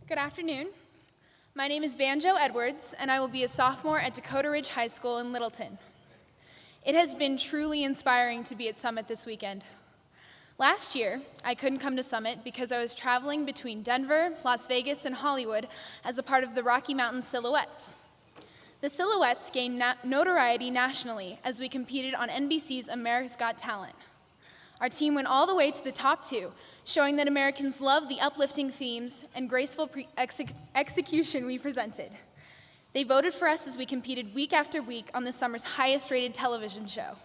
Good afternoon. My name is Banjo Edwards, and I will be a sophomore at Dakota Ridge High School in Littleton. It has been truly inspiring to be at Summit this weekend. Last year, I couldn't come to Summit because I was traveling between Denver, Las Vegas, and Hollywood as a part of the Rocky Mountain Silhouettes. The Silhouettes gained notoriety nationally as we competed on NBC's America's Got Talent. Our team went all the way to the top two, showing that Americans love the uplifting themes and graceful execution we presented. They voted for us as we competed week after week on the summer's highest-rated television show.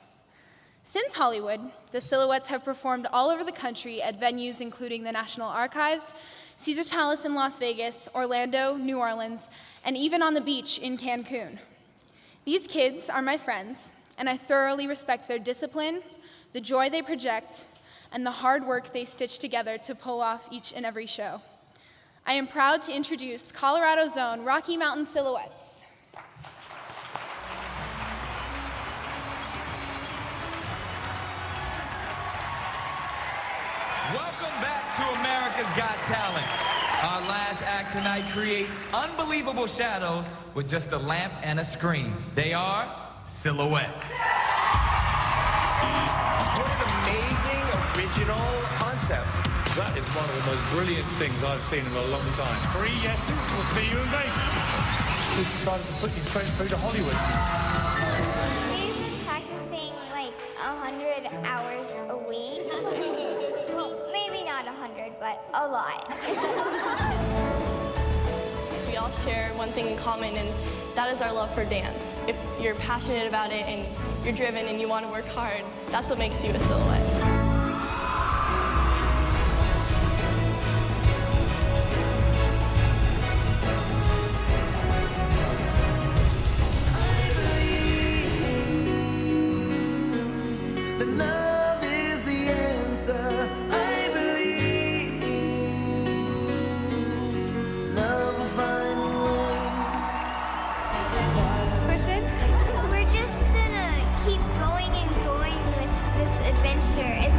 Since Hollywood, the Silhouettes have performed all over the country at venues including the National Archives, Caesar's Palace in Las Vegas, Orlando, New Orleans, and even on the beach in Cancun. These kids are my friends, and I thoroughly respect their discipline, the joy they project, and the hard work they stitch together to pull off each and every show. I am proud to introduce Colorado's own Rocky Mountain Silhouettes. Welcome back to America's Got Talent. Our last act tonight creates unbelievable shadows with just a lamp and a screen. They are Silhouettes. What an amazing original concept. That is one of the most brilliant things I've seen in a long time. 3 yeses, we'll see you in Vegas. We decided to put you straight through to Hollywood. We've been practicing like 100 hours a week. Well, maybe not 100, but a lot. We all share one thing in common, and that is our love for dance. If you're passionate about it and you're driven and you want to work hard, that's what makes you a Silhouette. We're just gonna keep going and going with this adventure.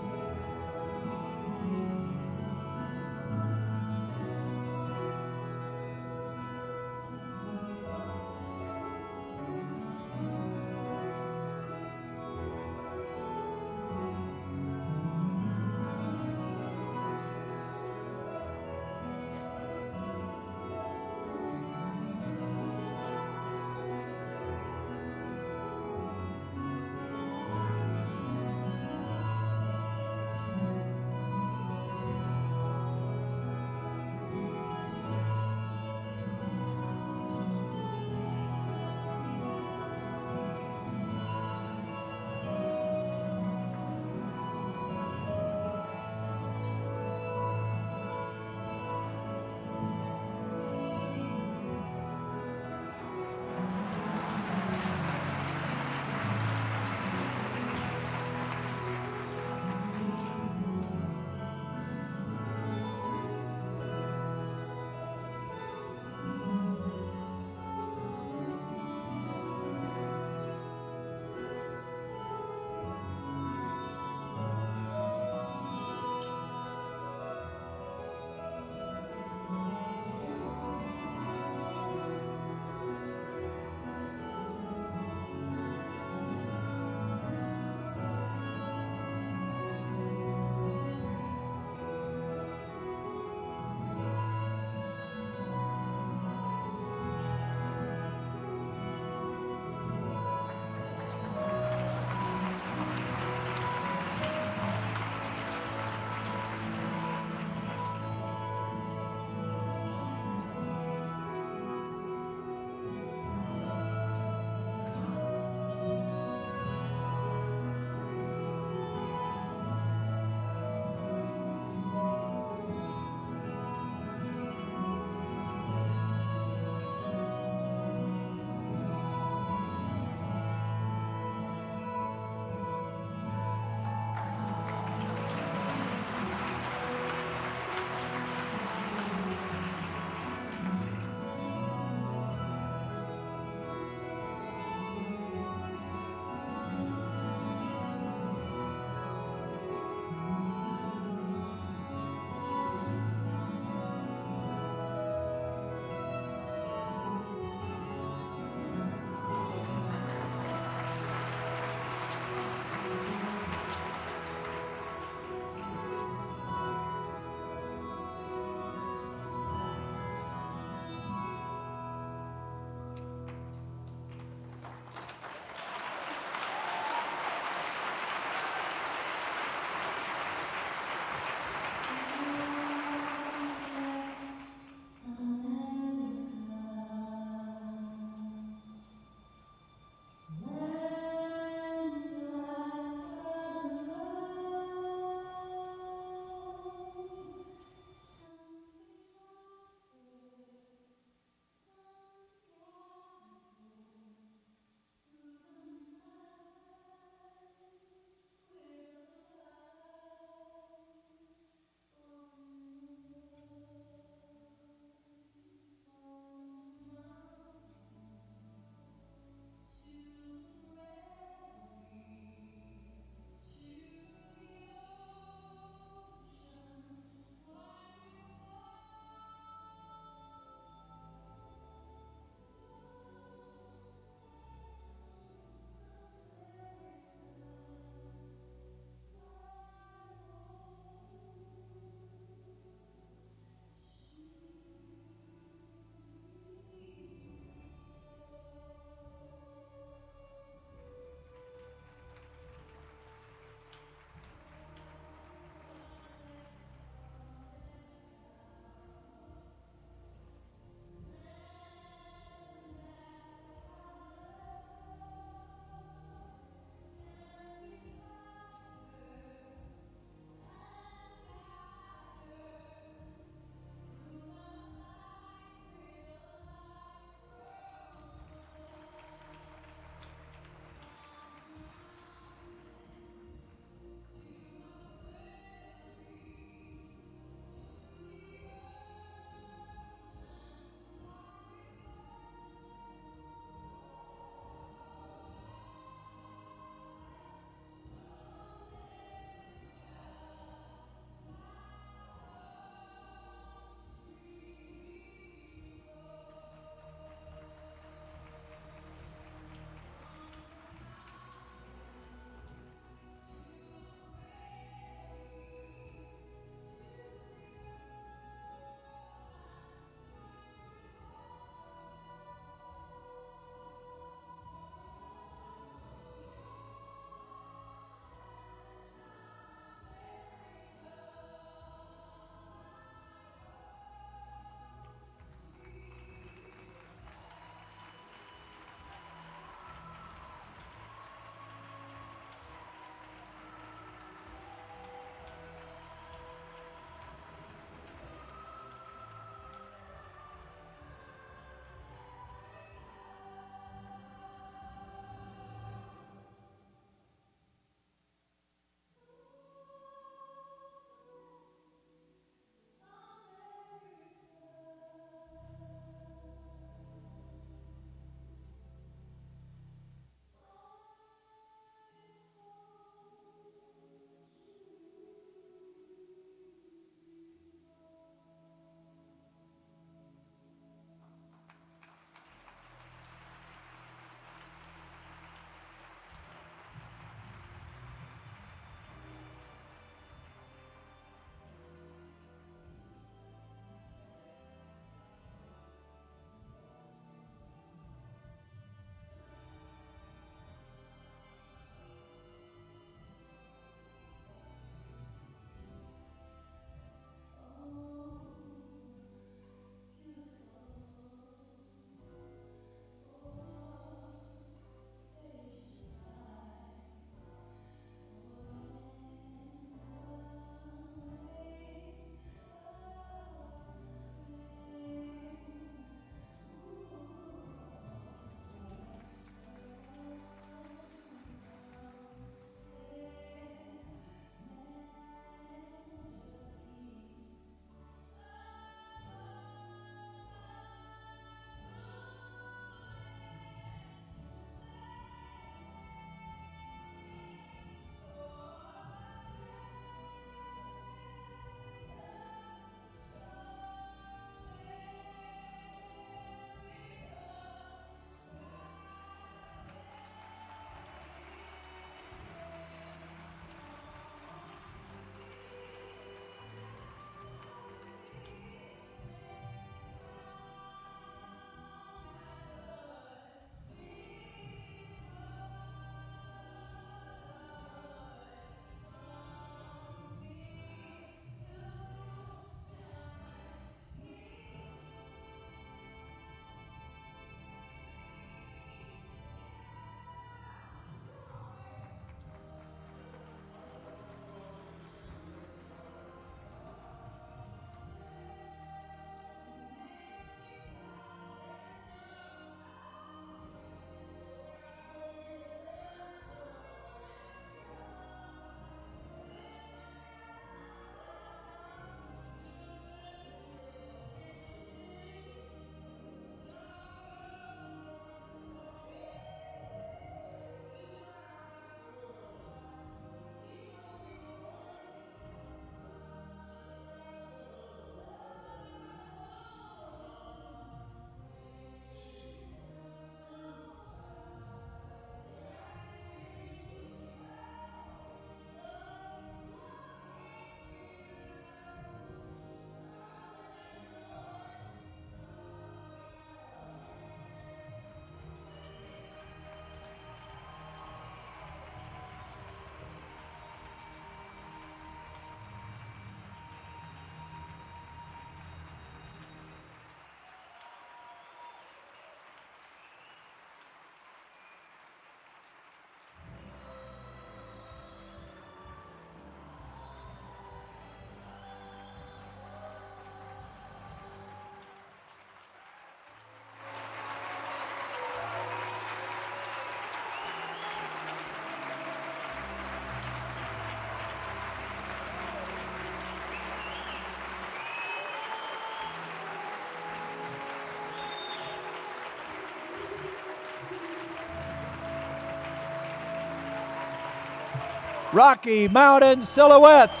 Rocky Mountain Silhouettes.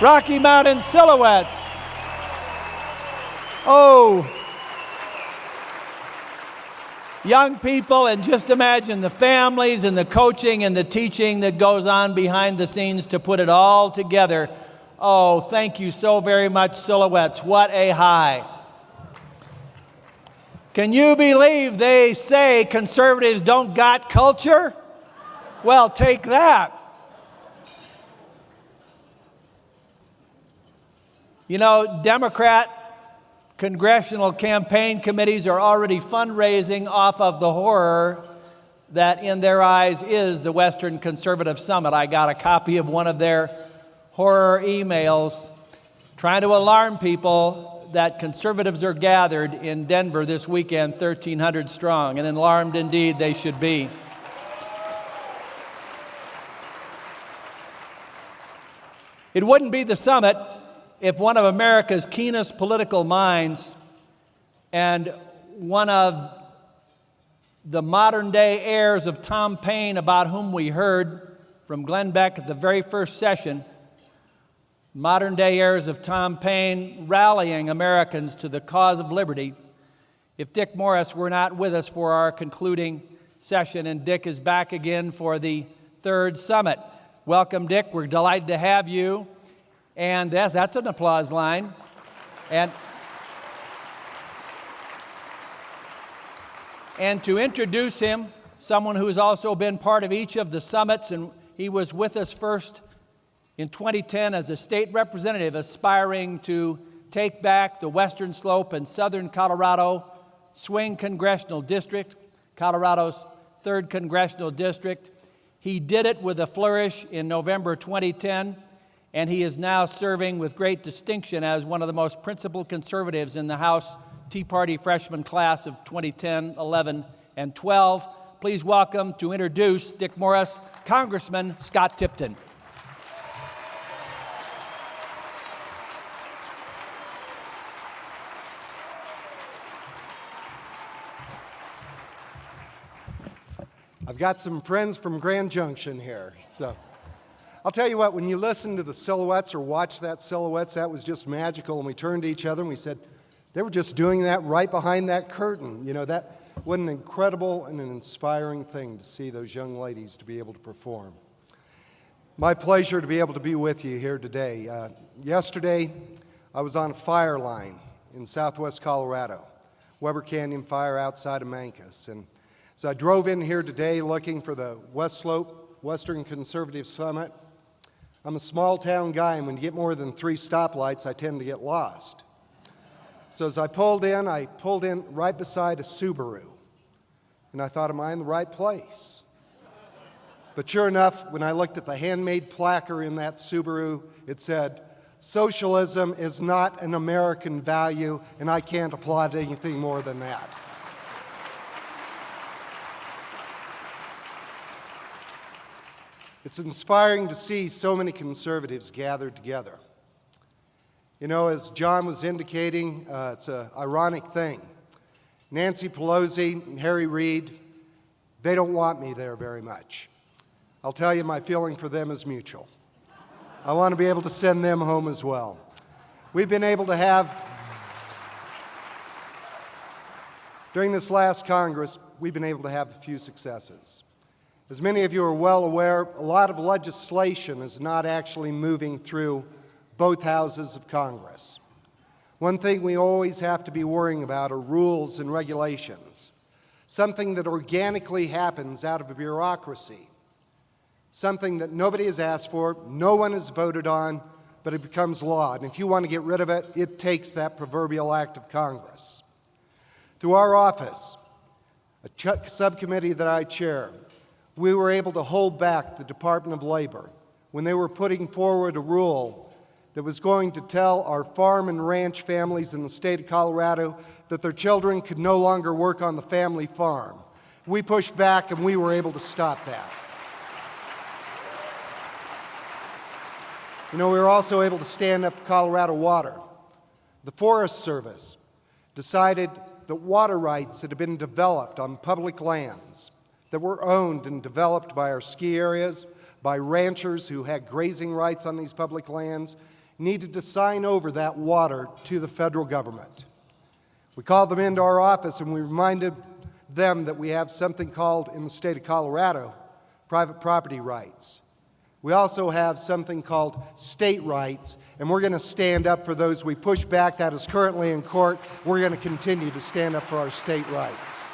Rocky Mountain Silhouettes. Oh, young people, and just imagine the families and the coaching and the teaching that goes on behind the scenes to put it all together. Oh, thank you so very much, Silhouettes. What a high. Can you believe they say conservatives don't got culture? Well, take that. You know, Democrat congressional campaign committees are already fundraising off of the horror that, in their eyes, is the Western Conservative Summit. I got a copy of one of their horror emails trying to alarm people that conservatives are gathered in Denver this weekend, 1,300 strong, and alarmed indeed they should be. It wouldn't be the summit if one of America's keenest political minds and one of the modern-day heirs of Tom Paine, about whom we heard from Glenn Beck at the very first session, modern-day heirs of Tom Paine rallying Americans to the cause of liberty, if Dick Morris were not with us for our concluding session, and Dick is back again for the third summit. Welcome, Dick. We're delighted to have you. And that's an applause line. And to introduce him, someone who's also been part of each of the summits, and he was with us first in 2010 as a state representative aspiring to take back the Western Slope and Southern Colorado swing congressional district, Colorado's 3rd congressional district. He did it with a flourish in November 2010. And he is now serving with great distinction as one of the most principled conservatives in the House Tea Party freshman class of 2010, 11, and 12. Please welcome, to introduce Dick Morris, Congressman Scott Tipton. I've got some friends from Grand Junction here, so I'll tell you what, when you listen to the Silhouettes or watch that Silhouettes, that was just magical. And we turned to each other and we said, they were just doing that right behind that curtain. You know, that was an incredible and an inspiring thing to see those young ladies to be able to perform. My pleasure to be able to be with you here today. Yesterday, I was on a fire line in southwest Colorado, Weber Canyon Fire outside of Mancos. And so I drove in here today looking for the West Slope Western Conservative Summit. I'm a small town guy, and when you get more than 3 stoplights, I tend to get lost. So as I pulled in right beside a Subaru. And I thought, am I in the right place? But sure enough, when I looked at the handmade placard in that Subaru, it said, socialism is not an American value, and I can't applaud anything more than that. It's inspiring to see so many conservatives gathered together. You know, as John was indicating, it's an ironic thing. Nancy Pelosi and Harry Reid, they don't want me there very much. I'll tell you, my feeling for them is mutual. I want to be able to send them home as well. We've been able to have, during this last Congress, we've been able to have a few successes. As many of you are well aware, a lot of legislation is not actually moving through both houses of Congress. One thing we always have to be worrying about are rules and regulations, something that organically happens out of a bureaucracy, something that nobody has asked for, no one has voted on, but it becomes law. And if you want to get rid of it, it takes that proverbial act of Congress. Through our office, a subcommittee that I chair, we were able to hold back the Department of Labor when they were putting forward a rule that was going to tell our farm and ranch families in the state of Colorado that their children could no longer work on the family farm. We pushed back and we were able to stop that. You know, we were also able to stand up for Colorado Water. The Forest Service decided that water rights that had been developed on public lands that were owned and developed by our ski areas, by ranchers who had grazing rights on these public lands needed to sign over that water to the federal government. We called them into our office and we reminded them that we have something called, in the state of Colorado, private property rights. We also have something called state rights, and we're going to stand up for those. We push back. That is currently in court. We're going to continue to stand up for our state rights.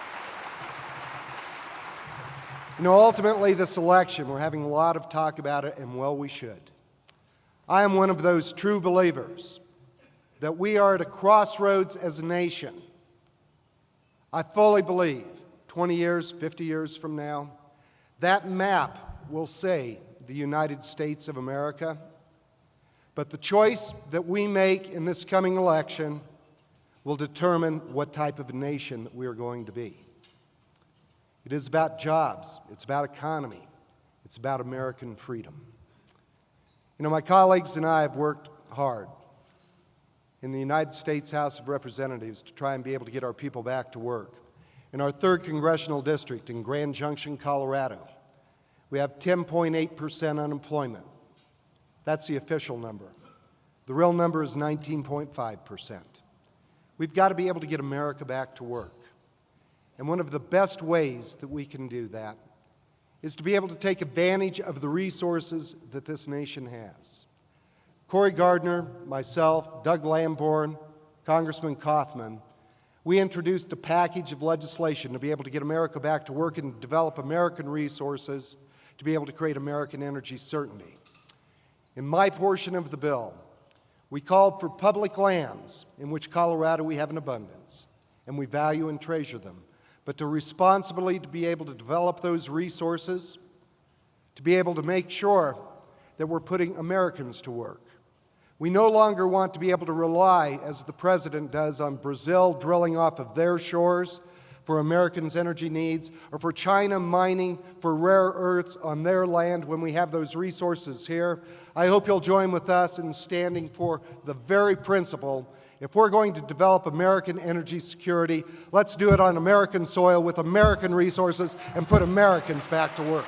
You know, ultimately, this election, we're having a lot of talk about it, and well, we should. I am one of those true believers that we are at a crossroads as a nation. I fully believe 20 years, 50 years from now, that map will say the United States of America. But the choice that we make in this coming election will determine what type of a nation that we are going to be. It is about jobs. It's about economy. It's about American freedom. You know, my colleagues and I have worked hard in the United States House of Representatives to try and be able to get our people back to work. In our 3rd Congressional District in Grand Junction, Colorado, we have 10.8% unemployment. That's the official number. The real number is 19.5%. We've got to be able to get America back to work. And one of the best ways that we can do that is to be able to take advantage of the resources that this nation has. Cory Gardner, myself, Doug Lamborn, Congressman Kaufman, we introduced a package of legislation to be able to get America back to work and develop American resources to be able to create American energy certainty. In my portion of the bill, we called for public lands in which Colorado we have an abundance, and we value and treasure them, but to responsibly to be able to develop those resources, to be able to make sure that we're putting Americans to work. We no longer want to be able to rely, as the President does, on Brazil drilling off of their shores for Americans' energy needs, or for China mining for rare earths on their land when we have those resources here. I hope you'll join with us in standing for the very principle. If we're going to develop American energy security, let's do it on American soil with American resources and put Americans back to work.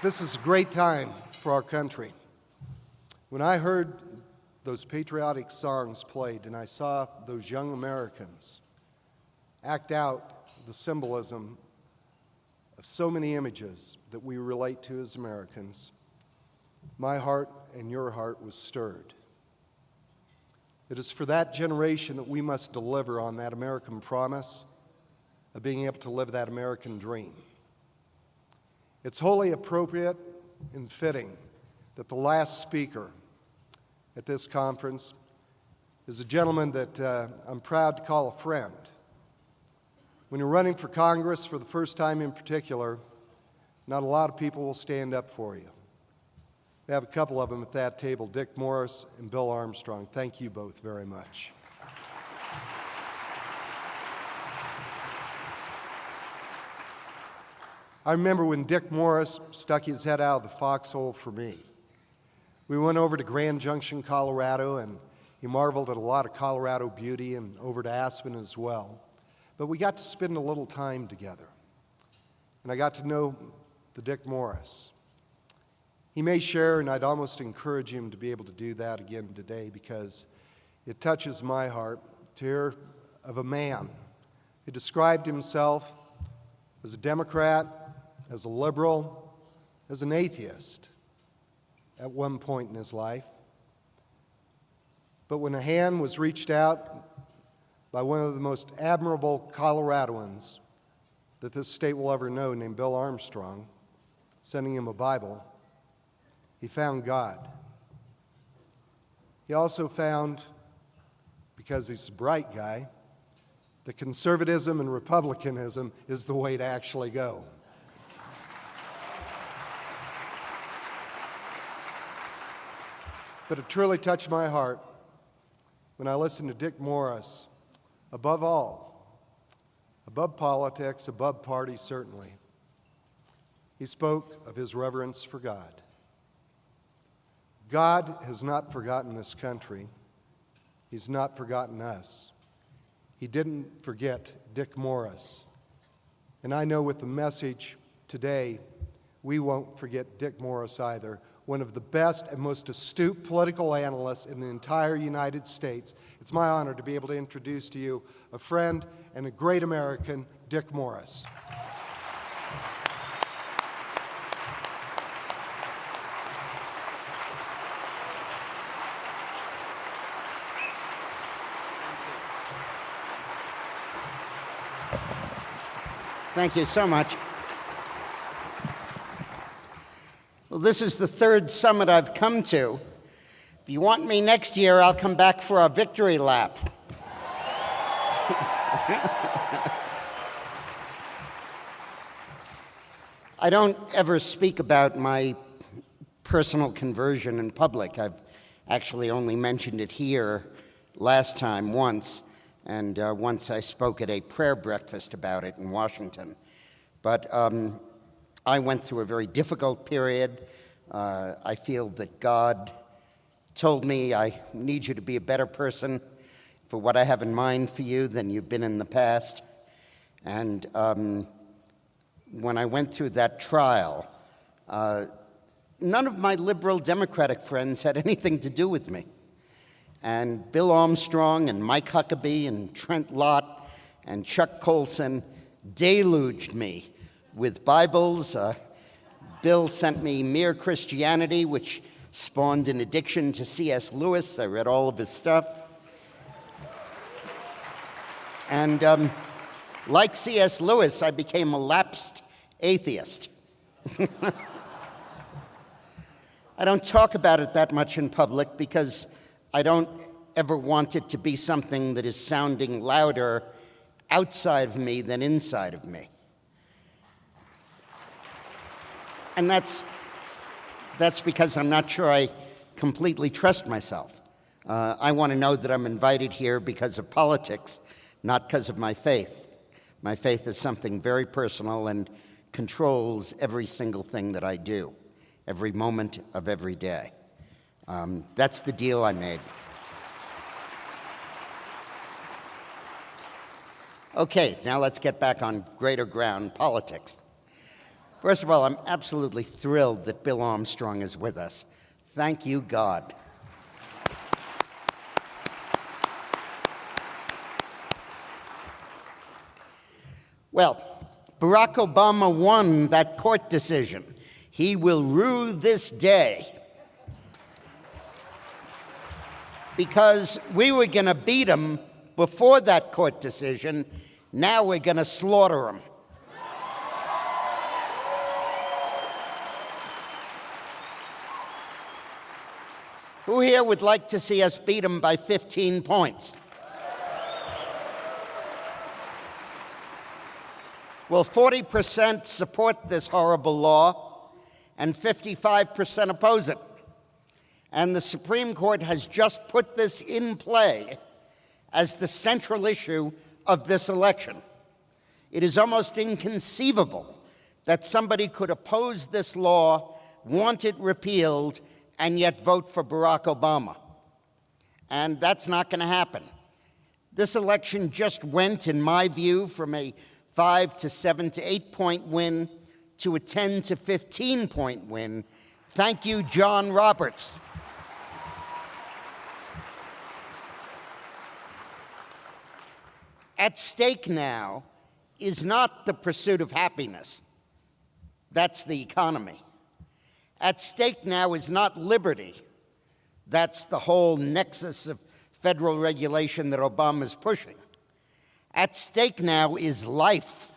This is a great time for our country. When I heard those patriotic songs played and I saw those young Americans act out the symbolism of so many images that we relate to as Americans, my heart and your heart was stirred. It is for that generation that we must deliver on that American promise of being able to live that American dream. It's wholly appropriate and fitting that the last speaker at this conference is a gentleman that I'm proud to call a friend. When you're running for Congress for the first time in particular, not a lot of people will stand up for you. We have a couple of them at that table, Dick Morris and Bill Armstrong. Thank you both very much. I remember when Dick Morris stuck his head out of the foxhole for me. We went over to Grand Junction, Colorado, and he marveled at a lot of Colorado beauty, and over to Aspen as well. But we got to spend a little time together, and I got to know the Dick Morris. He may share, and I'd almost encourage him to be able to do that again today, because it touches my heart to hear of a man who described himself as a Democrat, as a liberal, as an atheist at one point in his life. But when a hand was reached out by one of the most admirable Coloradoans that this state will ever know, named Bill Armstrong, sending him a Bible, he found God. He also found, because he's a bright guy, that conservatism and republicanism is the way to actually go. But it truly touched my heart when I listened to Dick Morris, above all, above politics, above party certainly. He spoke of his reverence for God. God has not forgotten this country. He's not forgotten us. he didn't forget Dick Morris. And I know with the message today, we won't forget Dick Morris either, one of the best and most astute political analysts in the entire United States. It's my honor to be able to introduce to you a friend and a great American, Dick Morris. Thank you so much. Well, this is the third summit I've come to. If you want me next year, I'll come back for our victory lap. I don't ever speak about my personal conversion in public. I've actually only mentioned it here last time once, and once I spoke at a prayer breakfast about it in Washington. But I went through a very difficult period. I feel that God told me, I need you to be a better person for what I have in mind for you than you've been in the past. And when I went through that trial, none of my liberal Democratic friends had anything to do with me. And Bill Armstrong and Mike Huckabee and Trent Lott and Chuck Colson deluged me with Bibles. Bill sent me Mere Christianity, which spawned an addiction to C.S. Lewis. I read all of his stuff. And like C.S. Lewis, I became a lapsed atheist. I don't talk about it that much in public because I don't ever want it to be something that is sounding louder outside of me than inside of me. And that's because I'm not sure I completely trust myself. I want to know that I'm invited here because of politics, not because of my faith. My faith is something very personal and controls every single thing that I do, every moment of every day. That's the deal I made. Okay, now let's get back on greater ground, politics. First of all, I'm absolutely thrilled that Bill Armstrong is with us. Thank you, God. Well, Barack Obama won that court decision. He will rue this day because we were going to beat him before that court decision. Now we're going to slaughter him. Who here would like to see us beat him by 15 points? Well, 40% support this horrible law, and 55% oppose it. And the Supreme Court has just put this in play as the central issue of this election. It is almost inconceivable that somebody could oppose this law, want it repealed, and yet vote for Barack Obama. And that's not going to happen. This election just went, in my view, from a 5 to 7 to 8 point win to a 10 to 15 point win. Thank you, John Roberts. At stake now is not the pursuit of happiness. That's the economy. At stake now is not liberty. That's the whole nexus of federal regulation that Obama's pushing. At stake now is life.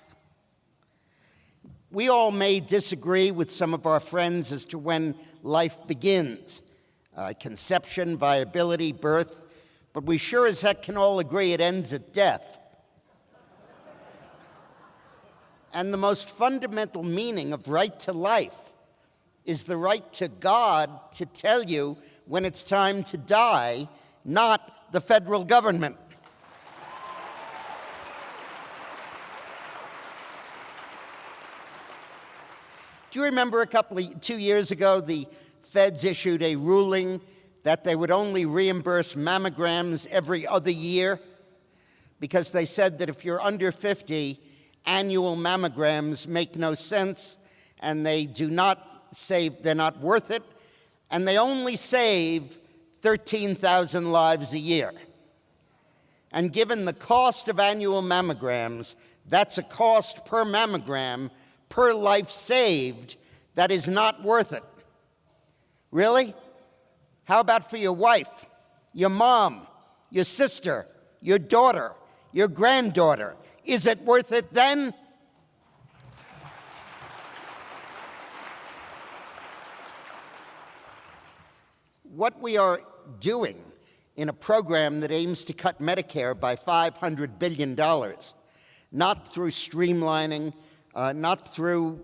We all may disagree with some of our friends as to when life begins, conception, viability, birth, but we sure as heck can all agree it ends at death. And the most fundamental meaning of right to life is the right to God to tell you when it's time to die, not the federal government. Do you remember 2 years ago, the feds issued a ruling that they would only reimburse mammograms every other year? because they said that if you're under 50, annual mammograms make no sense, and they do not save, they're not worth it, and they only save 13,000 lives a year. And given the cost of annual mammograms, that's a cost per mammogram, per life saved, that is not worth it. Really? How about for your wife, your mom, your sister, your daughter, your granddaughter? Is it worth it then? What we are doing in a program that aims to cut Medicare by $500 billion, not through streamlining, not through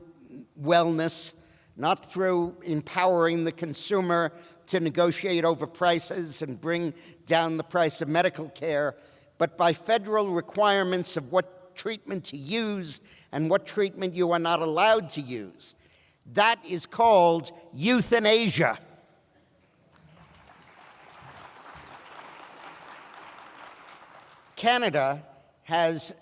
wellness, not through empowering the consumer to negotiate over prices and bring down the price of medical care, but by federal requirements of what treatment to use and what treatment you are not allowed to use. That is called euthanasia. Canada has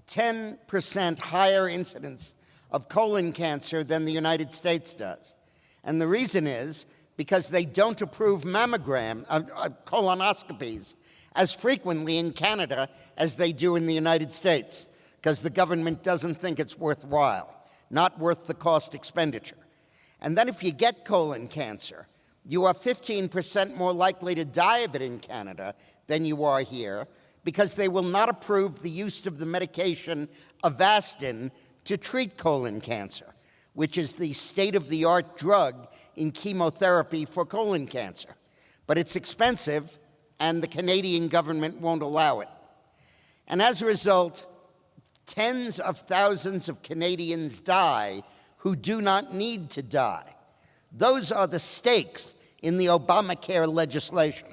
10% higher incidence of colon cancer than the United States does. And the reason is because they don't approve colonoscopies as frequently in Canada as they do in the United States, because the government doesn't think it's worthwhile, not worth the cost expenditure. And then if you get colon cancer, you are 15% more likely to die of it in Canada than you are here, because they will not approve the use of the medication Avastin to treat colon cancer, which is the state-of-the-art drug in chemotherapy for colon cancer. But it's expensive, and the Canadian government won't allow it. And as a result, tens of thousands of Canadians die who do not need to die. Those are the stakes in the Obamacare legislation.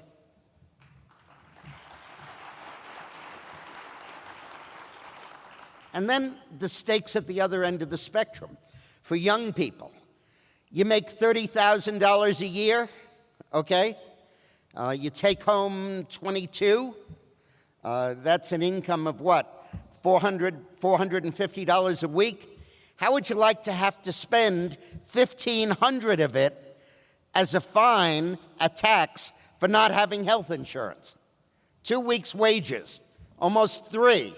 And then the stakes at the other end of the spectrum. For young people, you make $30,000 a year, okay? You take home 22. That's an income of what? $450 a week? How would you like to have to spend $1,500 of it as a fine, a tax, for not having health insurance? 2 weeks' wages, almost 3,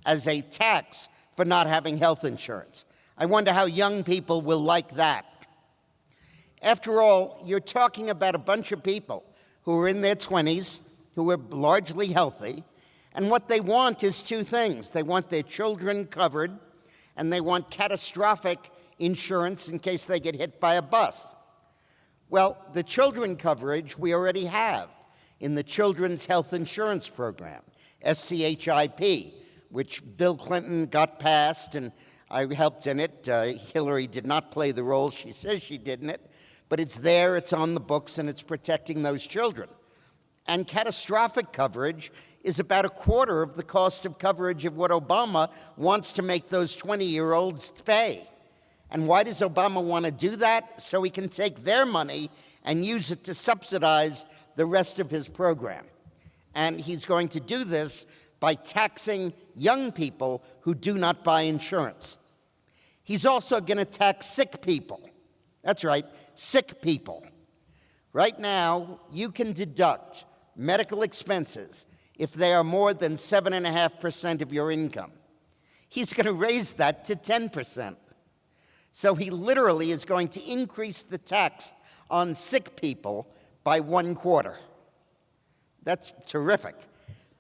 as a tax for not having health insurance. I wonder how young people will like that. After all, you're talking about a bunch of people who are in their 20s, who are largely healthy, and what they want is 2 things. They want their children covered, and they want catastrophic insurance in case they get hit by a bus. Well, the children coverage we already have in the Children's Health Insurance Program, SCHIP, which Bill Clinton got passed, and I helped in it. Hillary did not play the role she says she did in it, but it's there, it's on the books, and it's protecting those children. And catastrophic coverage is about a quarter of the cost of coverage of what Obama wants to make those 20-year-olds pay. And why does Obama want to do that? So he can take their money and use it to subsidize the rest of his program. And he's going to do this by taxing young people who do not buy insurance. He's also going to tax sick people. That's right, sick people. Right now, you can deduct medical expenses if they are more than 7.5% of your income. He's going to raise that to 10%. So he literally is going to increase the tax on sick people by 1/4. That's terrific.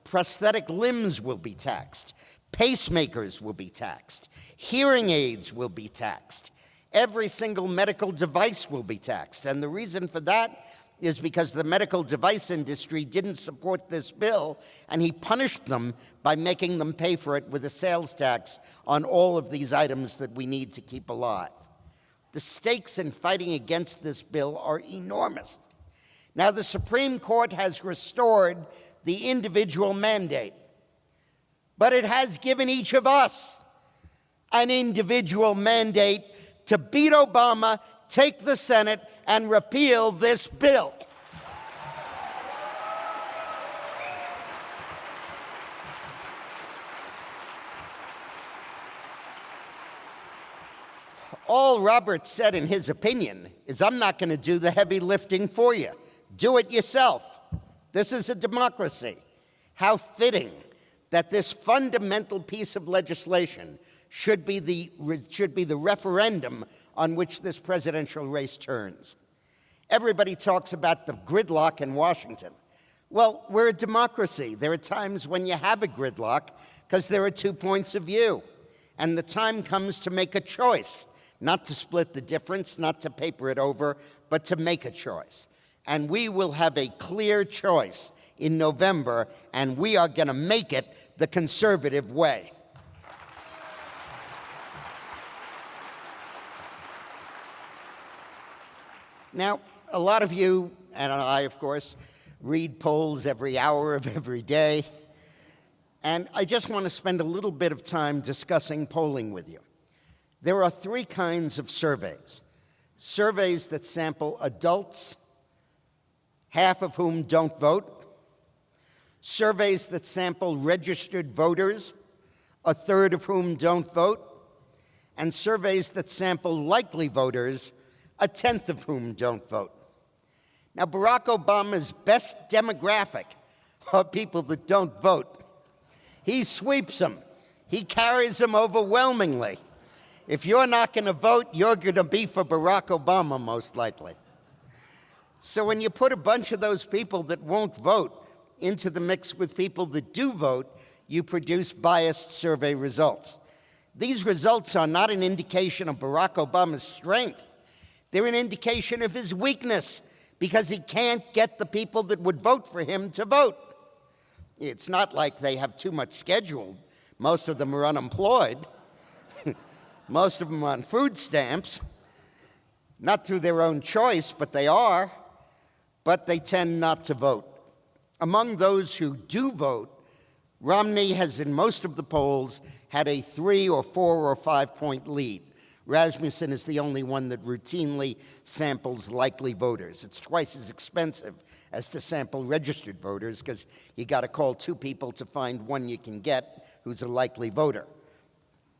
Prosthetic limbs will be taxed. Pacemakers will be taxed. Hearing aids will be taxed. Every single medical device will be taxed. And the reason for that is because the medical device industry didn't support this bill, and he punished them by making them pay for it with a sales tax on all of these items that we need to keep alive. The stakes in fighting against this bill are enormous. Now, the Supreme Court has restored the individual mandate, but it has given each of us an individual mandate to beat Obama, take the Senate, and repeal this bill. All Robert said in his opinion is, I'm not going to do the heavy lifting for you. Do it yourself. This is a democracy. How fitting that this fundamental piece of legislation should be the referendum on which this presidential race turns. Everybody talks about the gridlock in Washington. Well, we're a democracy. There are times when you have a gridlock because there are 2 points of view. And the time comes to make a choice, not to split the difference, not to paper it over, but to make a choice. And we will have a clear choice in November, and we are going to make it the conservative way. Now, a lot of you, and I, of course, read polls every hour of every day. And I just want to spend a little bit of time discussing polling with you. There are 3 kinds of surveys. Surveys that sample adults, half of whom don't vote. Surveys that sample registered voters, a third of whom don't vote. And surveys that sample likely voters, a tenth of whom don't vote. Now, Barack Obama's best demographic are people that don't vote. He sweeps them. He carries them overwhelmingly. If you're not going to vote, you're going to be for Barack Obama, most likely. So when you put a bunch of those people that won't vote into the mix with people that do vote, you produce biased survey results. These results are not an indication of Barack Obama's strength. They're an indication of his weakness, because he can't get the people that would vote for him to vote. It's not like they have too much scheduled. Most of them are unemployed. Most of them are on food stamps. Not through their own choice, but they are. But they tend not to vote. Among those who do vote, Romney has, in most of the polls, had a 3 or 4 or 5 point lead. Rasmussen is the only one that routinely samples likely voters. It's twice as expensive as to sample registered voters, because you got to call 2 people to find one you can get who's a likely voter.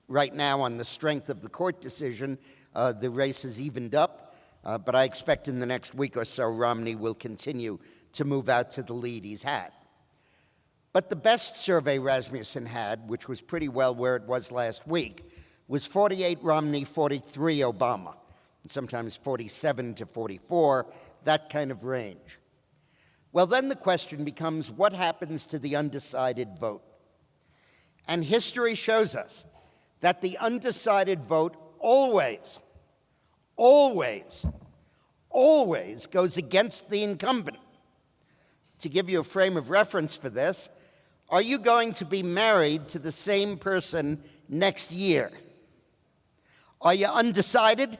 Right now, on the strength of the court decision, the race is evened up, but I expect in the next week or so, Romney will continue to move out to the lead he's had. But the best survey Rasmussen had, which was pretty well where it was last week, was 48 Romney, 43 Obama, and sometimes 47 to 44, that kind of range. Well, then the question becomes, what happens to the undecided vote? And history shows us that the undecided vote always goes against the incumbent. To give you a frame of reference for this, are you going to be married to the same person next year? Are you undecided?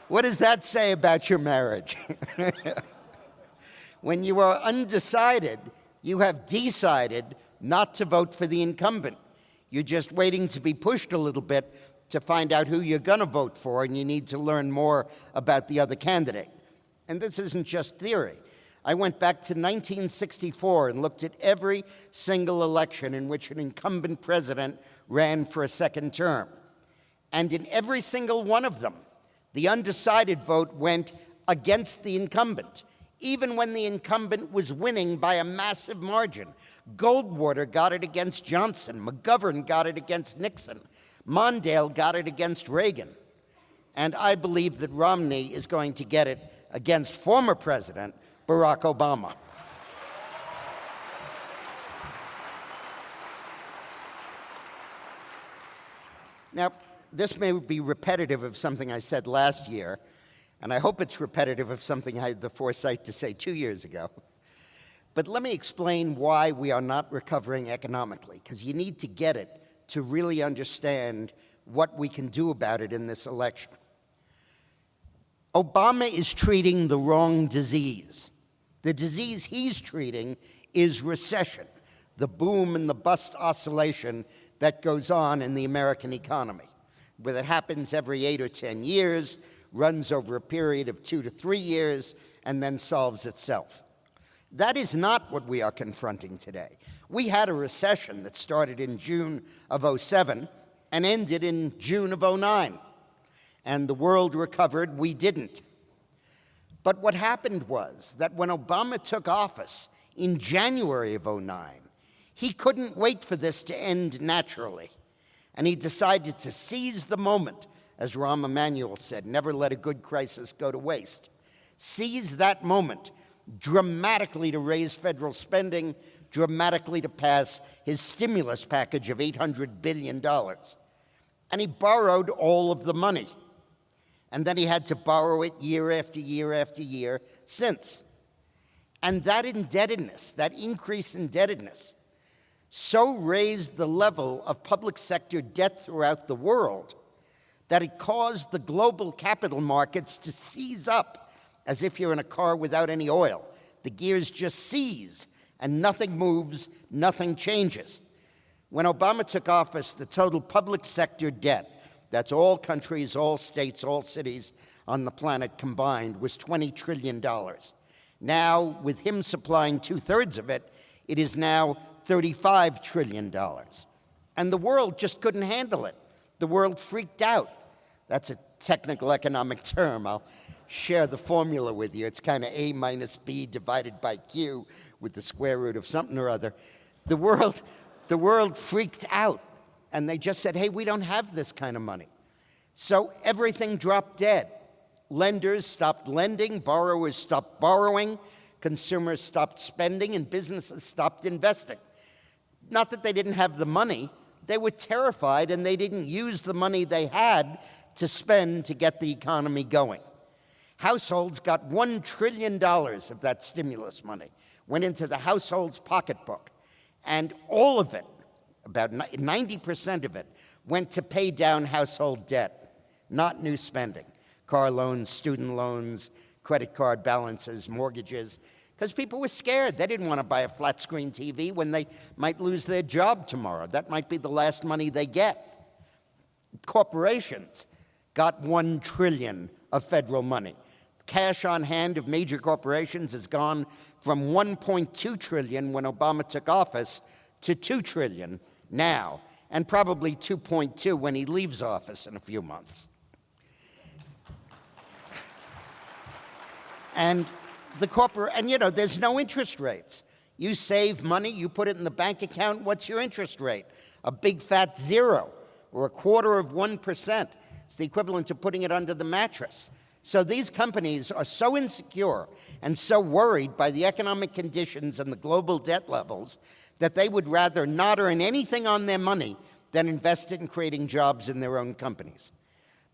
What does that say about your marriage? When you are undecided, you have decided not to vote for the incumbent. You're just waiting to be pushed a little bit to find out who you're going to vote for, and you need to learn more about the other candidate. And this isn't just theory. I went back to 1964 and looked at every single election in which an incumbent president ran for a second term. And in every single one of them, the undecided vote went against the incumbent, even when the incumbent was winning by a massive margin. Goldwater got it against Johnson. McGovern got it against Nixon. Mondale got it against Reagan. And I believe that Romney is going to get it against former President Barack Obama. Now, this may be repetitive of something I said last year, and I hope it's repetitive of something I had the foresight to say 2 years ago. But let me explain why we are not recovering economically, because you need to get it to really understand what we can do about it in this election. Obama is treating the wrong disease. The disease he's treating is recession, the boom and the bust oscillation that goes on in the American economy, where it happens every 8 or 10 years, runs over a period of 2 to 3 years, and then solves itself. That is not what we are confronting today. We had a recession that started in June of '07 and ended in June of '09. And the world recovered, we didn't. But what happened was that when Obama took office in January of '09, he couldn't wait for this to end naturally. And he decided to seize the moment, as Rahm Emanuel said, never let a good crisis go to waste. Seize that moment dramatically to raise federal spending, dramatically to pass his stimulus package of $800 billion. And he borrowed all of the money. And then he had to borrow it year after year after year since. And that indebtedness, that increase in indebtedness, so raised the level of public sector debt throughout the world that it caused the global capital markets to seize up as if you're in a car without any oil. The gears just seize, and nothing moves, nothing changes. When Obama took office, the total public sector debt, that's all countries, all states, all cities on the planet combined, was $20 trillion. Now, with him supplying 2/3 of it, it is now $35 trillion. And the world just couldn't handle it. The world freaked out. That's a technical economic term. I'll share the formula with you. It's kind of A minus B divided by Q with the square root of something or other. The world freaked out. And they just said, hey, we don't have this kind of money. So everything dropped dead. Lenders stopped lending, borrowers stopped borrowing, consumers stopped spending, and businesses stopped investing. Not that they didn't have the money, they were terrified and they didn't use the money they had to spend to get the economy going. Households got $1 trillion of that stimulus money, went into the household's pocketbook, and all of it, about 90% of it, went to pay down household debt, not new spending. Car loans, student loans, credit card balances, mortgages, because people were scared. They didn't want to buy a flat-screen TV when they might lose their job tomorrow. That might be the last money they get. Corporations got $1 trillion of federal money. Cash on hand of major corporations has gone from $1.2 trillion when Obama took office to $2 trillion now, and probably 2.2 when he leaves office in a few months. And there's no interest rates. You save money, you put it in the bank account, what's your interest rate? A big fat 0 or 1/4%. It's the equivalent of putting it under the mattress. So these companies are so insecure and so worried by the economic conditions and the global debt levels that they would rather not earn anything on their money than invest it in creating jobs in their own companies.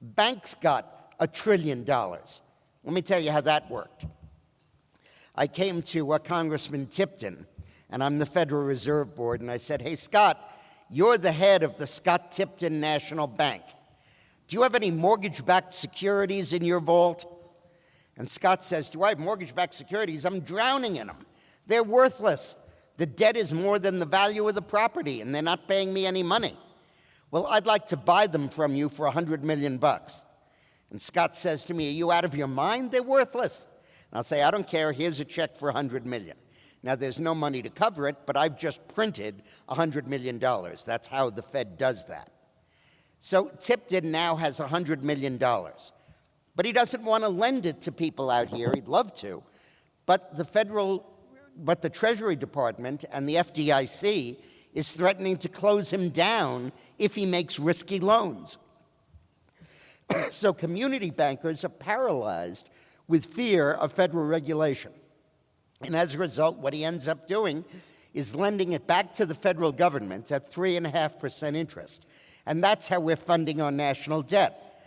Banks got $1 trillion. Let me tell you how that worked. I came to Congressman Tipton, and I'm the Federal Reserve Board, and I said, hey, Scott, you're the head of the Scott-Tipton National Bank. Do you have any mortgage-backed securities in your vault? And Scott says, do I have mortgage-backed securities? I'm drowning in them. They're worthless. The debt is more than the value of the property, and they're not paying me any money. Well, I'd like to buy them from you for $100 million. And Scott says to me, are you out of your mind? They're worthless. And I'll say, I don't care. Here's a check for $100 million. Now, there's no money to cover it, but I've just printed $100 million. That's how the Fed does that. So Tipton now has $100 million. But he doesn't want to lend it to people out here. He'd love to. But the Treasury Department and the FDIC is threatening to close him down if he makes risky loans. So community bankers are paralyzed with fear of federal regulation. And as a result, what he ends up doing is lending it back to the federal government at 3.5% interest. And that's how we're funding our national debt.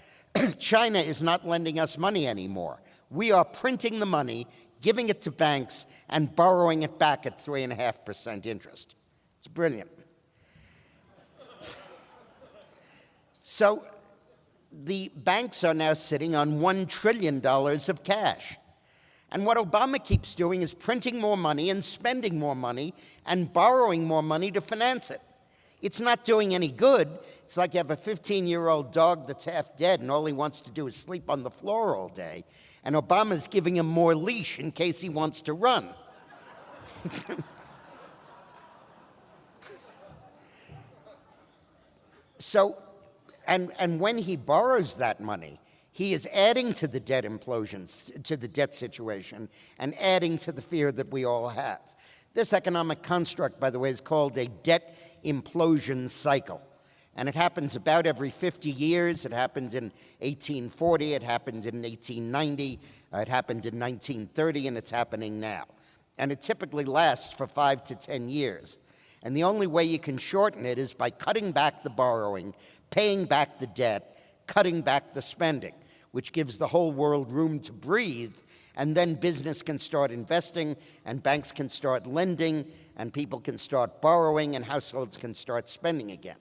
China is not lending us money anymore. We are printing the money, giving it to banks, and borrowing it back at 3.5% interest. It's brilliant. So the banks are now sitting on $1 trillion of cash. And what Obama keeps doing is printing more money and spending more money and borrowing more money to finance it. It's not doing any good. It's like you have a 15-year-old dog that's half dead and all he wants to do is sleep on the floor all day. And Obama's giving him more leash in case he wants to run. So, and when he borrows that money, he is adding to the debt implosions, to the debt situation, and adding to the fear that we all have. This economic construct, by the way, is called a debt implosion cycle. And it happens about every 50 years. It happened in 1840, it happened in 1890, it happened in 1930, and it's happening now. And it typically lasts for 5 to 10 years. And the only way you can shorten it is by cutting back the borrowing, paying back the debt, cutting back the spending, which gives the whole world room to breathe, and then business can start investing, and banks can start lending, and people can start borrowing, and households can start spending again.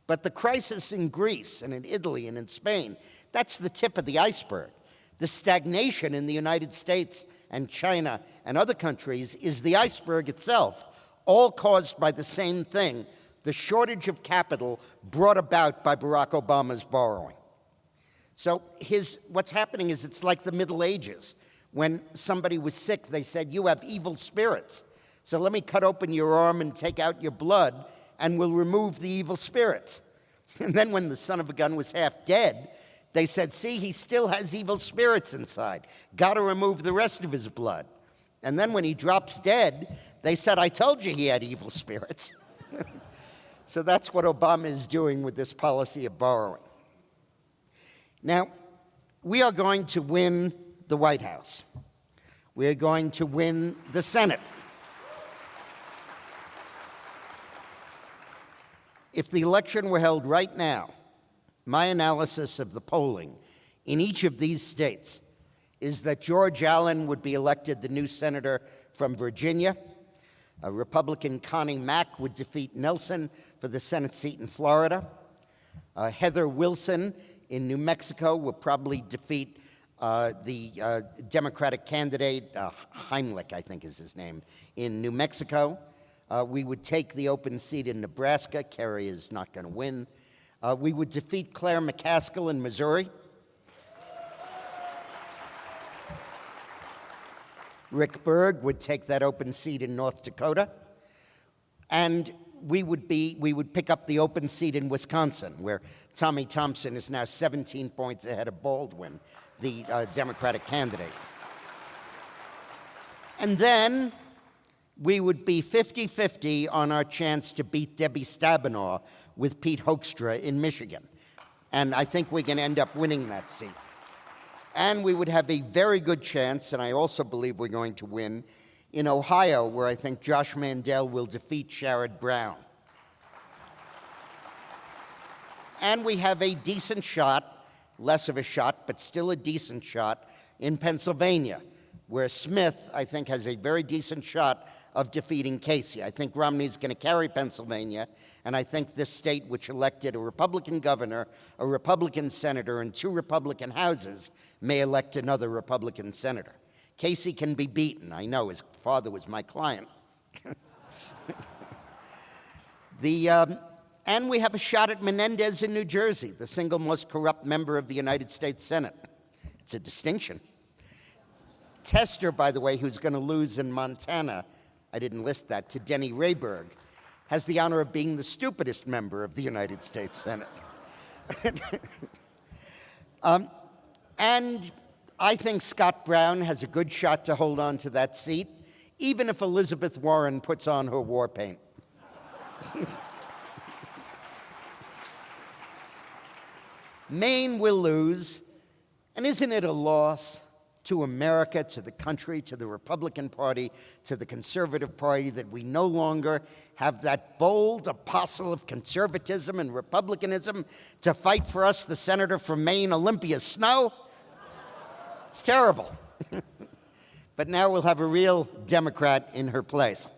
But the crisis in Greece and in Italy and in Spain, that's the tip of the iceberg. The stagnation in the United States and China and other countries is the iceberg itself, all caused by the same thing, the shortage of capital brought about by Barack Obama's borrowing. So what's happening is it's like the Middle Ages. When somebody was sick, they said, "You have evil spirits. So let me cut open your arm and take out your blood, and we'll remove the evil spirits." And then when the son of a gun was half dead, they said, "See, he still has evil spirits inside. Got to remove the rest of his blood." And then when he drops dead, they said, "I told you he had evil spirits." So that's what Obama is doing with this policy of borrowing. Now, we are going to win the White House. We are going to win the Senate. If the election were held right now, my analysis of the polling in each of these states is that George Allen would be elected the new senator from Virginia. A Republican Connie Mack would defeat Nelson for the Senate seat in Florida. Heather Wilson in New Mexico will probably defeat the Democratic candidate, Heimlich, I think is his name, in New Mexico. We would take the open seat in Nebraska. Kerry is not going to win. We would defeat Claire McCaskill in Missouri. Rick Berg would take that open seat in North Dakota. And we would pick up the open seat in Wisconsin, where Tommy Thompson is now 17 points ahead of Baldwin, the Democratic candidate. And then we would be 50-50 on our chance to beat Debbie Stabenow with Pete Hoekstra in Michigan. And I think we can end up winning that seat. And we would have a very good chance, and I also believe we're going to win, in Ohio, where I think Josh Mandel will defeat Sherrod Brown. And we have a decent shot, less of a shot, but still a decent shot, in Pennsylvania, where Smith, I think, has a very decent shot of defeating Casey. I think Romney's going to carry Pennsylvania, and I think this state, which elected a Republican governor, a Republican senator, and 2 Republican houses, may elect another Republican senator. Casey can be beaten. I know, his father was my client. And we have a shot at Menendez in New Jersey, the single most corrupt member of the United States Senate. It's a distinction. Tester, by the way, who's going to lose in Montana, I didn't list that, to Denny Rayburg, has the honor of being the stupidest member of the United States Senate. And I think Scott Brown has a good shot to hold on to that seat, even if Elizabeth Warren puts on her war paint. Maine will lose, and isn't it a loss to America, to the country, to the Republican Party, to the Conservative Party, that we no longer have that bold apostle of conservatism and republicanism to fight for us, the senator from Maine, Olympia Snowe? It's terrible. But now we'll have a real Democrat in her place.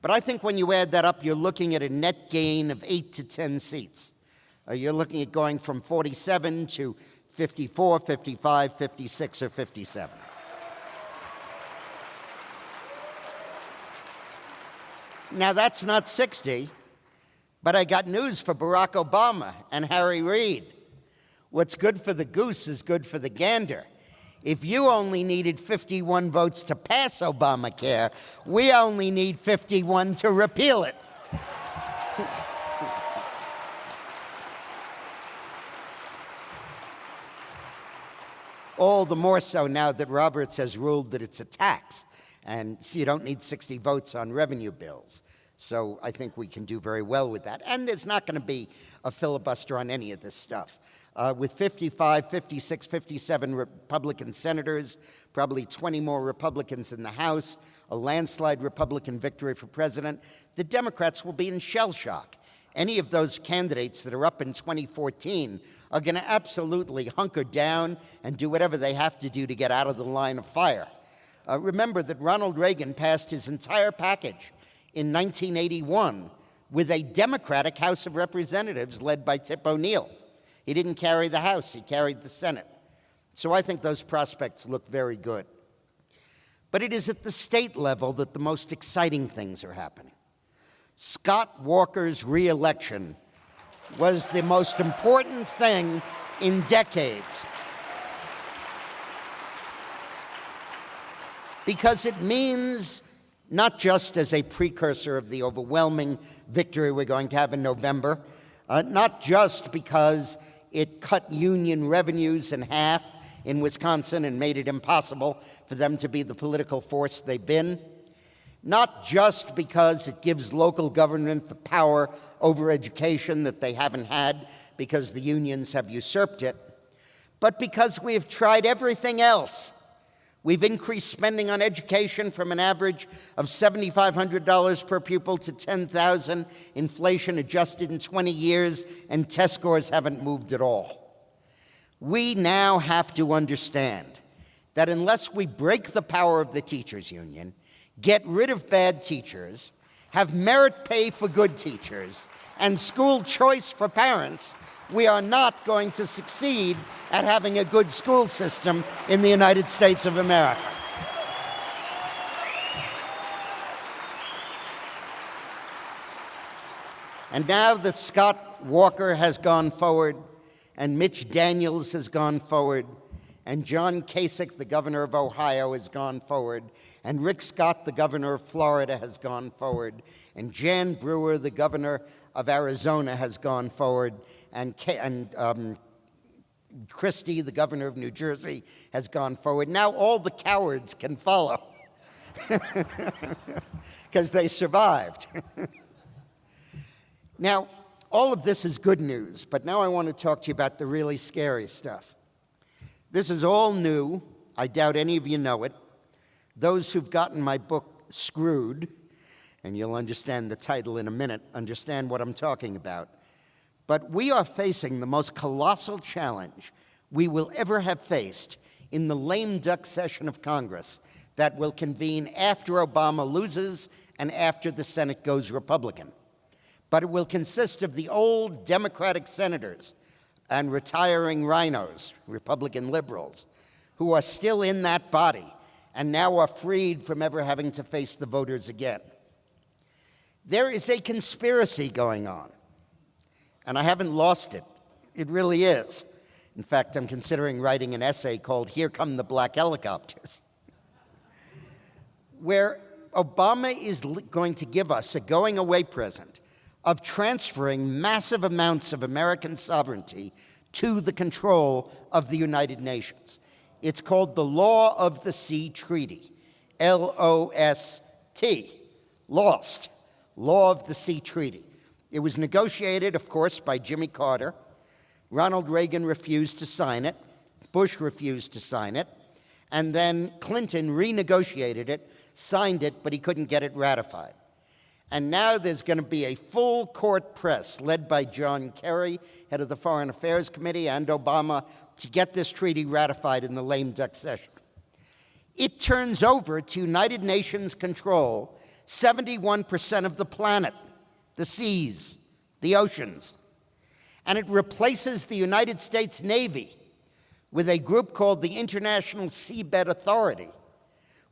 But I think when you add that up, you're looking at a net gain of 8 to 10 seats. You're looking at going from 47 to 54, 55, 56, or 57. Now, that's not 60, but I got news for Barack Obama and Harry Reid. What's good for the goose is good for the gander. If you only needed 51 votes to pass Obamacare, we only need 51 to repeal it. All the more so now that Roberts has ruled that it's a tax, and so you don't need 60 votes on revenue bills. So I think we can do very well with that. And there's not going to be a filibuster on any of this stuff. With 55, 56, 57 Republican senators, probably 20 more Republicans in the House, a landslide Republican victory for president, the Democrats will be in shell shock. Any of those candidates that are up in 2014 are going to absolutely hunker down and do whatever they have to do to get out of the line of fire. Remember that Ronald Reagan passed his entire package in 1981 with a Democratic House of Representatives led by Tip O'Neill. He didn't carry the House, he carried the Senate. So I think those prospects look very good. But it is at the state level that the most exciting things are happening. Scott Walker's re-election was the most important thing in decades, because it means, not just as a precursor of the overwhelming victory we're going to have in November, not just because it cut union revenues in half in Wisconsin and made it impossible for them to be the political force they've been, not just because it gives local government the power over education that they haven't had because the unions have usurped it, but because we have tried everything else. We've increased spending on education from an average of $7,500 per pupil to $10,000, inflation adjusted in 20 years, and test scores haven't moved at all. We now have to understand that unless we break the power of the teachers' union, get rid of bad teachers, have merit pay for good teachers, and school choice for parents, we are not going to succeed at having a good school system in the United States of America. And now that Scott Walker has gone forward, and Mitch Daniels has gone forward, and John Kasich, the governor of Ohio, has gone forward, and Rick Scott, the governor of Florida, has gone forward, and Jan Brewer, the governor of Arizona, has gone forward, and Christie, the governor of New Jersey, has gone forward. Now all the cowards can follow because they survived. Now, all of this is good news, but now I want to talk to you about the really scary stuff. This is all new. I doubt any of you know it. Those who've gotten my book, Screwed, and you'll understand the title in a minute, understand what I'm talking about. But we are facing the most colossal challenge we will ever have faced in the lame duck session of Congress that will convene after Obama loses and after the Senate goes Republican. But it will consist of the old Democratic senators and retiring rhinos, Republican liberals, who are still in that body and now are freed from ever having to face the voters again. There is a conspiracy going on, and I haven't lost it. It really is. In fact, I'm considering writing an essay called Here Come the Black Helicopters, where Obama is going to give us a going-away present of transferring massive amounts of American sovereignty to the control of the United Nations. It's called the Law of the Sea Treaty, L-O-S-T, LOST, Law of the Sea Treaty. It was negotiated, of course, by Jimmy Carter. Ronald Reagan refused to sign it. Bush refused to sign it. And then Clinton renegotiated it, signed it, but he couldn't get it ratified. And now there's going to be a full court press led by John Kerry, head of the Foreign Affairs Committee, and Obama to get this treaty ratified in the lame duck session. It turns over to United Nations control 71% of the planet, the seas, the oceans. And it replaces the United States Navy with a group called the International Seabed Authority,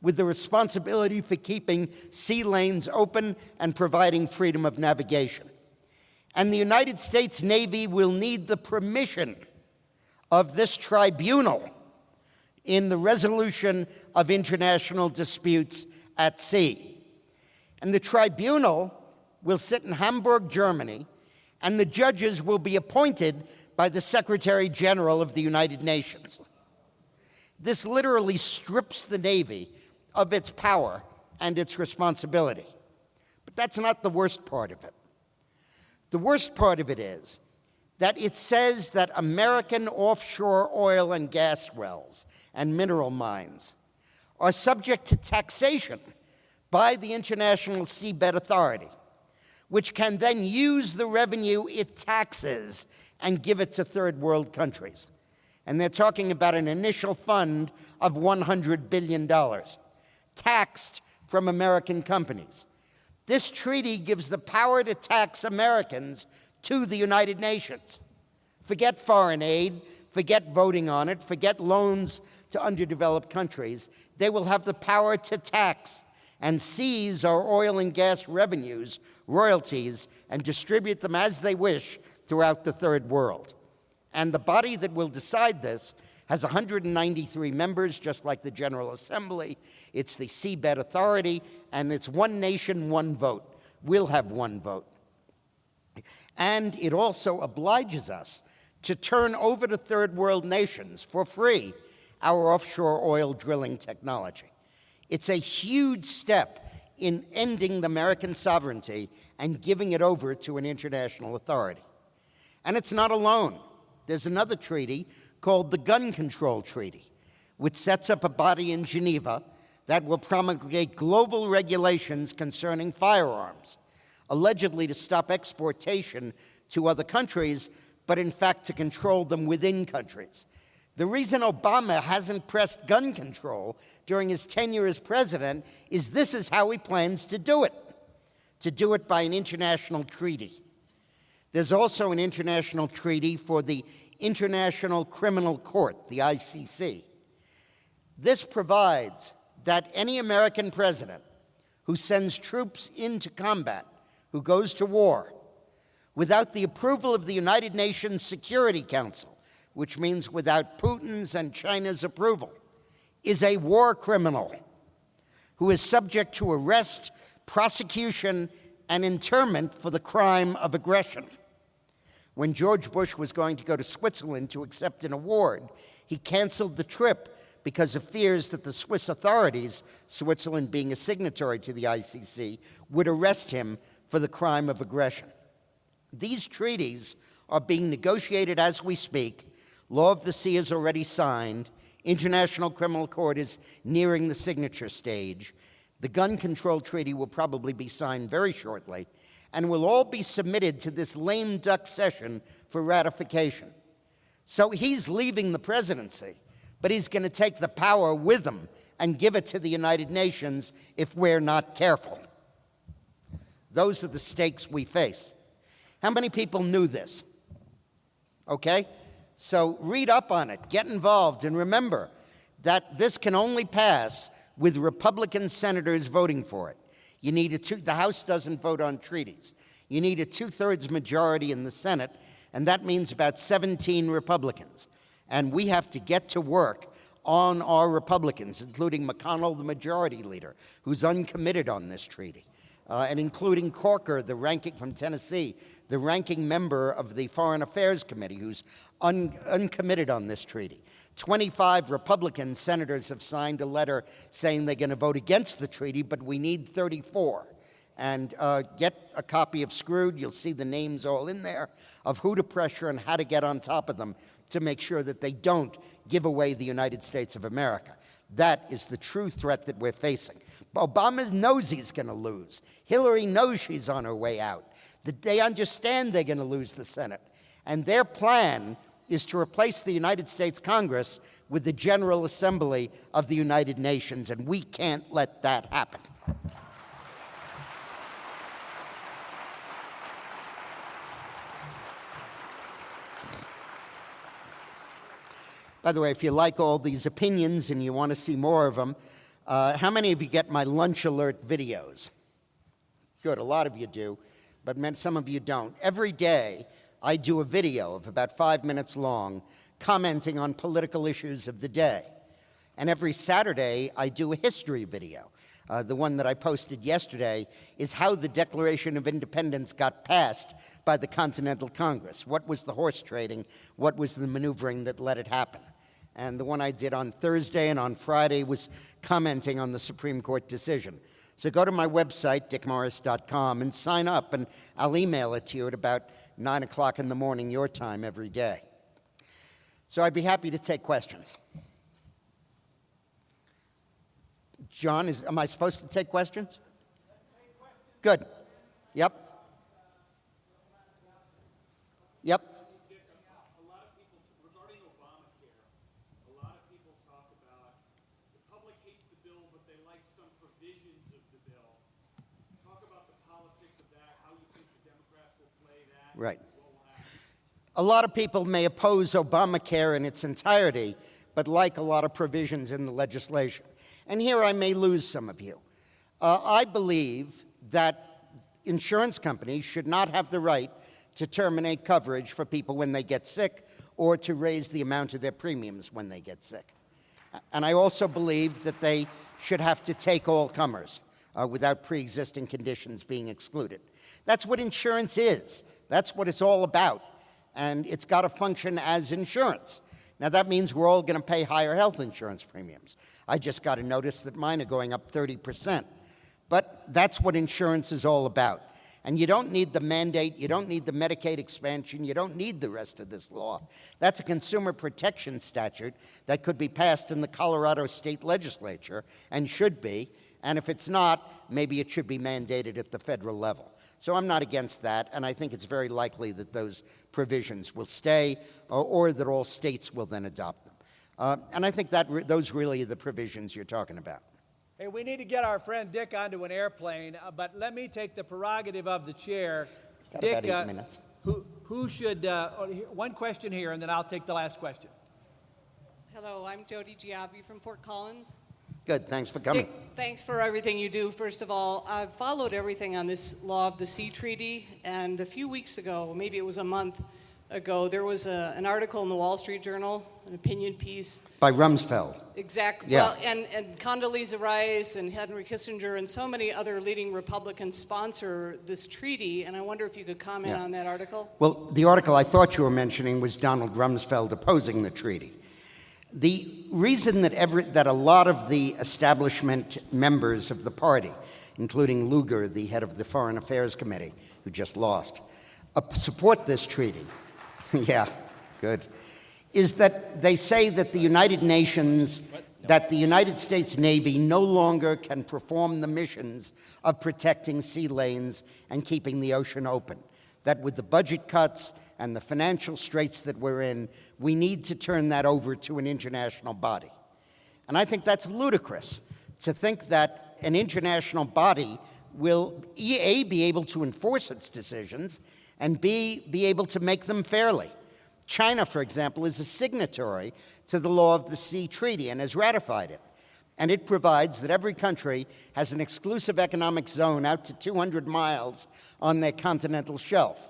with the responsibility for keeping sea lanes open and providing freedom of navigation. And the United States Navy will need the permission of this tribunal in the resolution of international disputes at sea. And the tribunal will sit in Hamburg, Germany, and the judges will be appointed by the Secretary General of the United Nations. This literally strips the Navy of its power and its responsibility. But that's not the worst part of it. The worst part of it is that it says that American offshore oil and gas wells and mineral mines are subject to taxation by the International Seabed Authority, which can then use the revenue it taxes and give it to third world countries. And they're talking about an initial fund of $100 billion, taxed from American companies. This treaty gives the power to tax Americans to the United Nations. Forget foreign aid, forget voting on it, forget loans to underdeveloped countries. They will have the power to tax and seize our oil and gas revenues, royalties, and distribute them as they wish throughout the third world. And the body that will decide this has 193 members, just like the General Assembly. It's the Seabed Authority, and it's one nation, one vote. We'll have one vote. And it also obliges us to turn over to third world nations for free our offshore oil drilling technology. It's a huge step in ending the American sovereignty and giving it over to an international authority. And it's not alone. There's another treaty called the Gun Control Treaty, which sets up a body in Geneva that will promulgate global regulations concerning firearms, allegedly to stop exportation to other countries, but in fact to control them within countries. The reason Obama hasn't pressed gun control during his tenure as president is this is how he plans to do it by an international treaty. There's also an international treaty for the International Criminal Court, the ICC. This provides that any American president who sends troops into combat, who goes to war, without the approval of the United Nations Security Council, which means without Putin's and China's approval, is a war criminal who is subject to arrest, prosecution, and internment for the crime of aggression. When George Bush was going to go to Switzerland to accept an award, he canceled the trip because of fears that the Swiss authorities, Switzerland being a signatory to the ICC, would arrest him for the crime of aggression. These treaties are being negotiated as we speak. Law of the Sea is already signed. International Criminal Court is nearing the signature stage. The Gun Control Treaty will probably be signed very shortly, and will all be submitted to this lame duck session for ratification. So he's leaving the presidency, but he's going to take the power with him and give it to the United Nations if we're not careful. Those are the stakes we face. How many people knew this? Okay? So read up on it, get involved, and remember that this can only pass with Republican senators voting for it. You need the House doesn't vote on treaties. You need a two-thirds majority in the Senate, and that means about 17 Republicans. And we have to get to work on our Republicans, including McConnell, the majority leader, who's uncommitted on this treaty, and including Corker, the ranking from Tennessee, the ranking member of the Foreign Affairs Committee, who's uncommitted on this treaty. 25 Republican senators have signed a letter saying they're going to vote against the treaty, but we need 34. And get a copy of Screwed. You'll see the names all in there of who to pressure and how to get on top of them to make sure that they don't give away the United States of America. That is the true threat that we're facing. Obama knows he's going to lose. Hillary knows she's on her way out. They understand they're going to lose the Senate. And their plan is to replace the United States Congress with the General Assembly of the United Nations, and we can't let that happen. By the way, if you like all these opinions and you want to see more of them, how many of you get my lunch alert videos? Good, a lot of you do, but some of you don't. Every day, I do a video of about 5 minutes long commenting on political issues of the day. And every Saturday, I do a history video. The one that I posted yesterday is how the Declaration of Independence got passed by the Continental Congress. What was the horse trading? What was the maneuvering that let it happen? And the one I did on Thursday and on Friday was commenting on the Supreme Court decision. So go to my website, dickmorris.com, and sign up, and I'll email it to you at about 9 o'clock in the morning, your time, every day. So I'd be happy to take questions. John, am I supposed to take questions? Good. Yep. Yep. A lot of people, regarding Obamacare, a lot of people talk about the public hates the bill, but they like some provisions of the bill. Talk about the politics of that, how you think the Democrats will play that. Right. A lot of people may oppose Obamacare in its entirety, but like a lot of provisions in the legislation. And here I may lose some of you. I believe that insurance companies should not have the right to terminate coverage for people when they get sick or to raise the amount of their premiums when they get sick. And I also believe that they should have to take all comers without pre-existing conditions being excluded. That's what insurance is. That's what it's all about. And it's got to function as insurance. Now, that means we're all going to pay higher health insurance premiums. I just got a notice that mine are going up 30%. But that's what insurance is all about. And you don't need the mandate, you don't need the Medicaid expansion, you don't need the rest of this law. That's a consumer protection statute that could be passed in the Colorado state legislature and should be. And if it's not, maybe it should be mandated at the federal level. So I'm not against that, and I think it's very likely that those provisions will stay or that all states will then adopt them. And I think that those really are the provisions you're talking about. Hey, we need to get our friend Dick onto an airplane, but let me take the prerogative of the chair. Got Dick, about 8 minutes. Who should, one question here, and then I'll take the last question. Hello, I'm Jody Giabbi from Fort Collins. Good, thanks for coming. Dick, thanks for everything you do. First of all, I've followed everything on this Law of the Sea Treaty, and a few weeks ago, maybe it was a month ago, there was an article in the Wall Street Journal, an opinion piece. By Rumsfeld. Exactly. Yeah. Well, and Condoleezza Rice and Henry Kissinger and so many other leading Republicans sponsor this treaty, and I wonder if you could comment on that article. Well, the article I thought you were mentioning was Donald Rumsfeld opposing the treaty. The reason that a lot of the establishment members of the party, including Lugar, the head of the Foreign Affairs Committee, who just lost, support this treaty, yeah, good, is that they say that the United Nations, that the United States Navy no longer can perform the missions of protecting sea lanes and keeping the ocean open. That with the budget cuts and the financial straits that we're in, we need to turn that over to an international body. And I think that's ludicrous to think that an international body will, A, be able to enforce its decisions, and B, be able to make them fairly. China, for example, is a signatory to the Law of the Sea Treaty and has ratified it. And it provides that every country has an exclusive economic zone out to 200 miles on their continental shelf.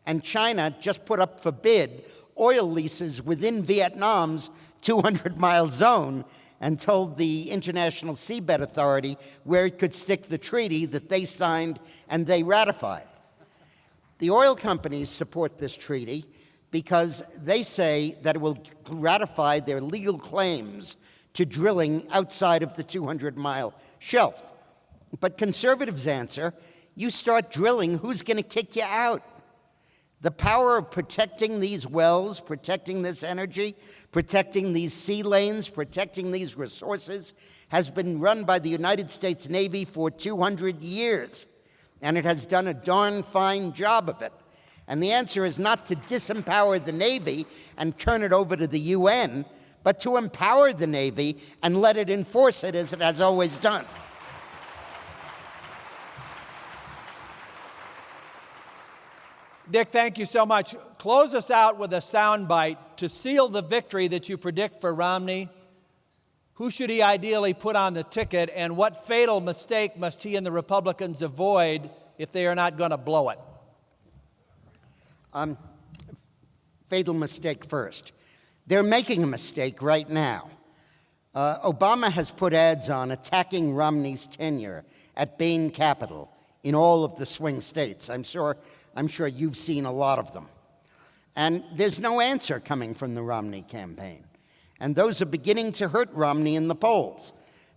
And China just put up for bid oil leases within Vietnam's 200-mile zone and told the International Seabed Authority where it could stick the treaty that they signed and they ratified. The oil companies support this treaty because they say that it will ratify their legal claims to drilling outside of the 200-mile shelf. But conservatives answer, you start drilling, who's going to kick you out? The power of protecting these wells, protecting this energy, protecting these sea lanes, protecting these resources has been run by the United States Navy for 200 years, and it has done a darn fine job of it. And the answer is not to disempower the Navy and turn it over to the UN, but to empower the Navy and let it enforce it as it has always done. Dick, thank you so much. Close us out with a soundbite to seal the victory that you predict for Romney. Who should he ideally put on the ticket, and what fatal mistake must he and the Republicans avoid if they are not going to blow it? Fatal mistake first. They're making a mistake right now. Obama has put ads on attacking Romney's tenure at Bain Capital in all of the swing states. I'm sure you've seen a lot of them. And there's no answer coming from the Romney campaign. And those are beginning to hurt Romney in the polls.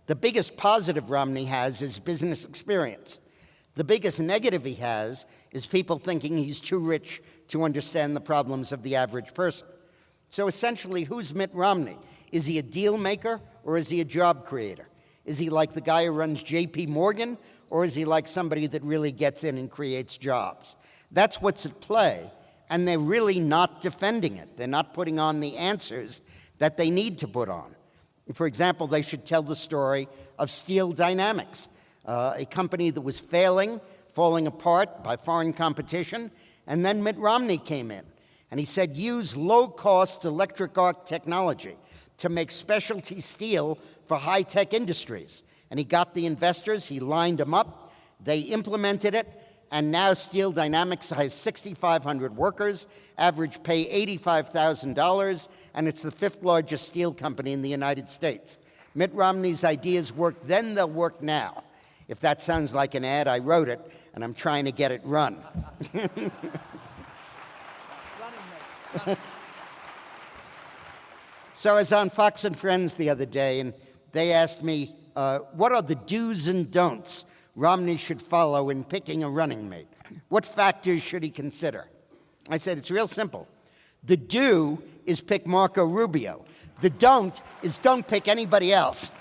The biggest positive Romney has is business experience. The biggest negative he has is people thinking he's too rich to understand the problems of the average person. So essentially, who's Mitt Romney? Is he a deal maker or is he a job creator? Is he like the guy who runs J.P. Morgan, or is he like somebody that really gets in and creates jobs? That's what's at play, and they're really not defending it. They're not putting on the answers that they need to put on. For example, they should tell the story of Steel Dynamics, a company that was falling apart by foreign competition, and then Mitt Romney came in, and he said, use low-cost electric arc technology to make specialty steel for high-tech industries. And he got the investors, he lined them up, they implemented it, and now Steel Dynamics has 6,500 workers, average pay $85,000, and it's the 5th largest steel company in the United States. Mitt Romney's ideas worked then, they'll work now. If that sounds like an ad, I wrote it, and I'm trying to get it run. So I was on Fox and Friends the other day, and they asked me, what are the do's and don'ts Romney should follow in picking a running mate? What factors should he consider? I said, it's real simple. The do is pick Marco Rubio. The don't is don't pick anybody else.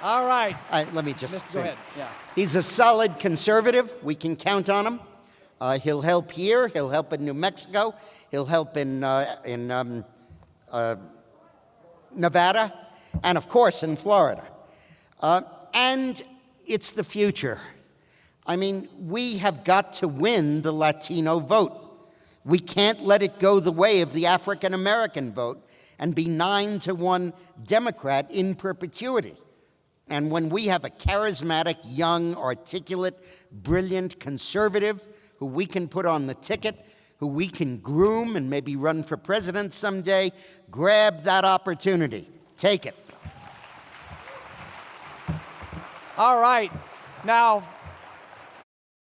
All right. Let me just Go ahead. Yeah. He's a solid conservative. We can count on him. He'll help here. He'll help in New Mexico. He'll help in Nevada, and of course in Florida. And it's the future. I mean, we have got to win the Latino vote. We can't let it go the way of the African American vote and be 9-1 Democrat in perpetuity. And when we have a charismatic, young, articulate, brilliant conservative who we can put on the ticket, who we can groom and maybe run for president someday, grab that opportunity. Take it. All right. Now,